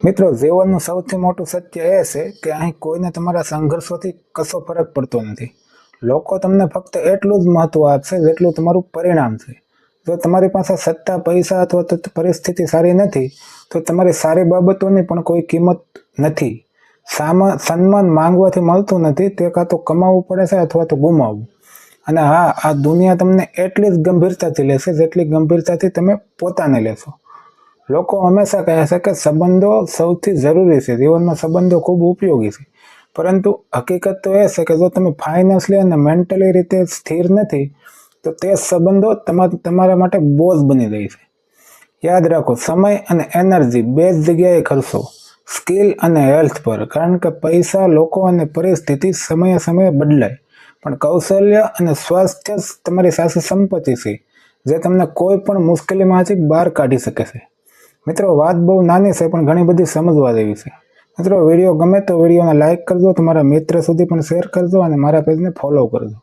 મિત્રો, જીવનનું સૌથી મોટું સત્ય એ છે કે અહીં કોઈને તમારા સંઘર્ષોથી કશો ફરક પડતો નથી. લોકો તમને ફક્ત એટલું જ મહત્વ આપશે જેટલું તમારું પરિણામ છે. જો તમારી પાસે સત્તા, પૈસા અથવા તો પરિસ્થિતિ સારી નથી, તો તમારી સારી બાબતોની પણ કોઈ કિંમત નથી. સન્માન માંગવાથી મળતું નથી, તે કાં તો કમાવવું પડે છે અથવા તો ગુમાવવું. અને હા, આ દુનિયા તમને એટલી જ ગંભીરતાથી લેશે જેટલી ગંભીરતાથી તમે પોતાને લેશો. લોકો હંમેશા કહે છે કે સંબંધો સૌથી જરૂરી છે, જીવનમાં સંબંધો ખૂબ ઉપયોગી છે. પરંતુ હકીકત તો એ છે કે જો તમે ફાઇનાન્શિયલી અને મેન્ટલી રીતે સ્થિર નથી, તો તે સંબંધો તમારા માટે બોજ બની જાય છે. યાદ રાખો, સમય અને એનર્જી બે જ જગ્યાએ ખર્ચો, સ્કિલ અને હેલ્થ પર. કારણ કે પૈસા, લોકો અને પરિસ્થિતિ સમયે સમયે બદલાય, પણ કૌશલ્ય અને સ્વાસ્થ્ય તમારી સાથે સંપત્તિ છે જે તમને કોઈ પણ મુશ્કેલીમાંથી બહાર કાઢી શકે છે. મિત્રો, વાત બહુ નાની છે પણ ઘણી બધી સમજવા જેવી છે. મિત્રો, વિડીયો ગમે તો વિડીયોને લાઇક કરજો, તમારા મિત્ર સુધી પણ શેર કરજો અને મારા પેજને ફોલો કરજો.